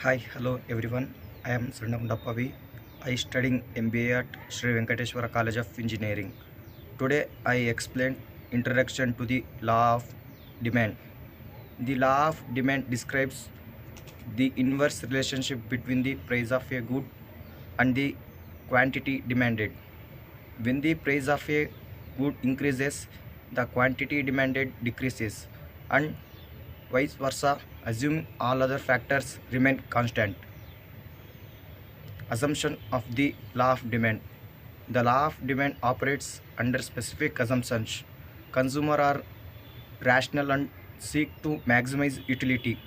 Hi, hello everyone. I am Srinagundapavi. I studying MBA at Sri Venkateswara College of Engineering. Today I explain introduction to the law of demand. The law of demand describes the inverse relationship between the price of a good and the quantity demanded. When the price of a good increases, the quantity demanded decreases, and vice versa, assuming all other factors remain constant. Assumption of the law of demand. The law of demand operates under specific assumptions. Consumers are rational and seek to maximize utility,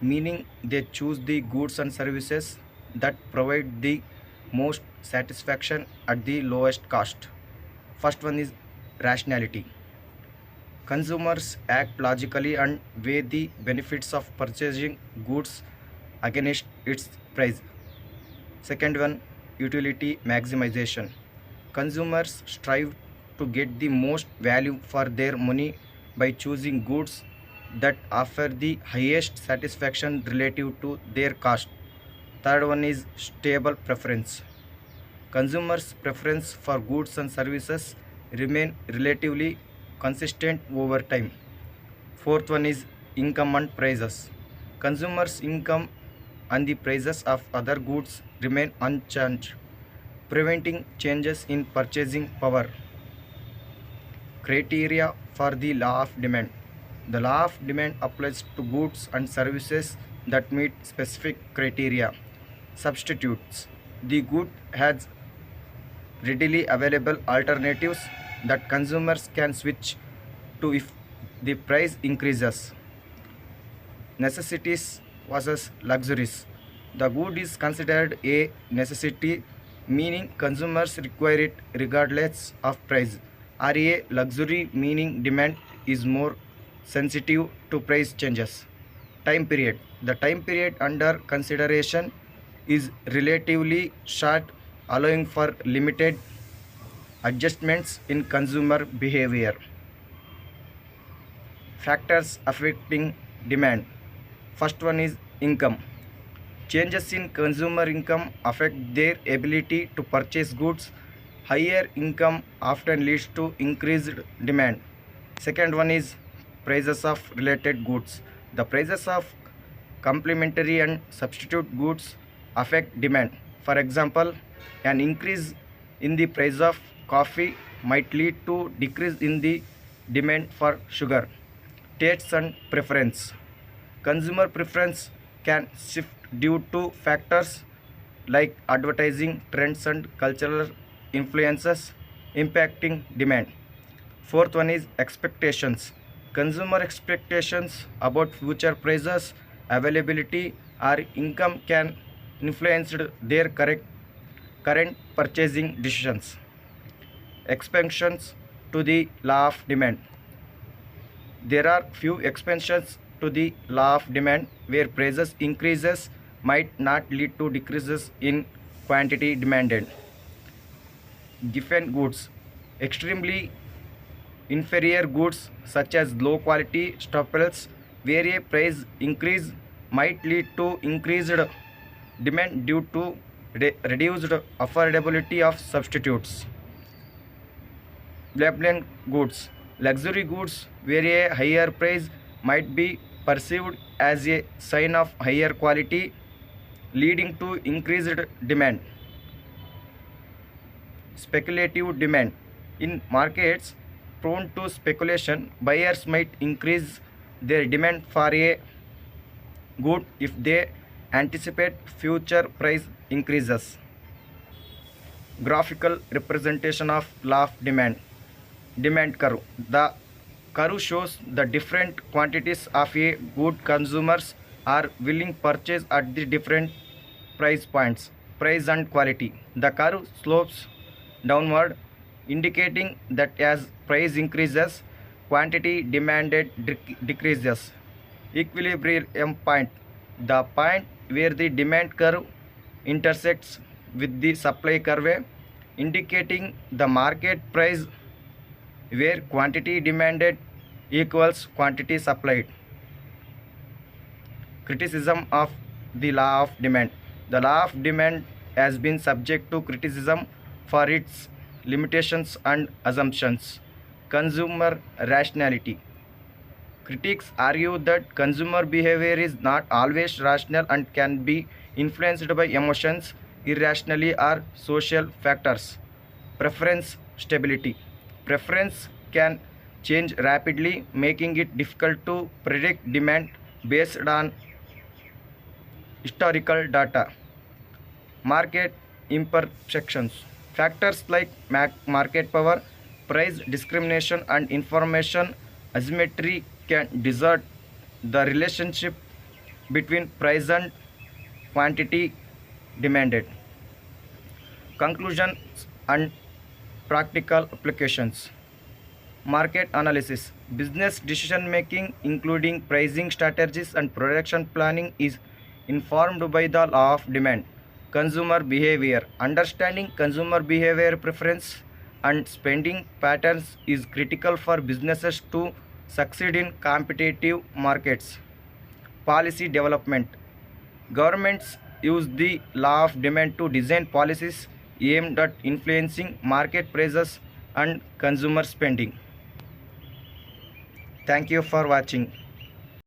meaning they choose the goods and services that provide the most satisfaction at the lowest cost. First one is rationality. Consumers act logically and weigh the benefits of purchasing goods against its price. Second one, utility maximization. Consumers strive to get the most value for their money by choosing goods that offer the highest satisfaction relative to their cost. Third one is stable preference. Consumers' preference for goods and services remain relatively consistent over time. Fourth one is income and prices. Consumers' income and the prices of other goods remain unchanged, preventing changes in purchasing power. Criteria for the law of demand. The law of demand applies to goods and services that meet specific criteria. Substitutes. The good has readily available alternatives that consumers can switch to if the price increases. Necessities versus luxuries. The good is considered a necessity, meaning consumers require it regardless of price, or a luxury, meaning demand is more sensitive to price changes. Time period. The time period under consideration is relatively short, allowing for limited adjustments in consumer behavior. Factors affecting demand. First one is income. Changes in consumer income affect their ability to purchase goods. Higher income often leads to increased demand. Second one is prices of related goods. The prices of complementary and substitute goods affect demand. For example, an increase in the price of coffee might lead to decrease in the demand for sugar. Tastes and preference. Consumer preference can shift due to factors like advertising trends and cultural influences impacting demand. Fourth one is expectations. Consumer expectations about future prices, availability, or income can influence their current purchasing decisions. Expansions to the law of demand. There are few expansions to the law of demand where prices increases might not lead to decreases in quantity demanded. Given goods. Extremely inferior goods such as low quality staples where a price increase might lead to increased demand due to reduced affordability of substitutes. Labeled goods. Luxury goods where a higher price might be perceived as a sign of higher quality, leading to increased demand. Speculative demand. In markets prone to speculation, buyers might increase their demand for a good if they anticipate future price increases. Graphical representation of law of demand. Demand curve. The curve shows the different quantities of a good consumers are willing purchase at the different price points, price and quality. The curve slopes downward, indicating that as price increases, quantity demanded decreases. Equilibrium point. The point where the demand curve intersects with the supply curve, indicating the market price where quantity demanded equals quantity supplied. Criticism of the law of demand. The law of demand has been subject to criticism for its limitations and assumptions. Consumer rationality. Critics argue that consumer behavior is not always rational and can be influenced by emotions, irrationally, or social factors. Preference stability. Preference can change rapidly, making it difficult to predict demand based on historical data. Market imperfections. Factors like market power, price discrimination, and information asymmetry can distort the relationship between price and quantity demanded. Conclusions and practical applications. Market analysis. Business decision making, including pricing strategies and production planning, is informed by the law of demand. Consumer behavior. Understanding consumer behavior, preference, and spending patterns is critical for businesses to succeed in competitive markets. Policy development. Governments use the law of demand to design policies aimed at influencing market prices and consumer spending. Thank you for watching.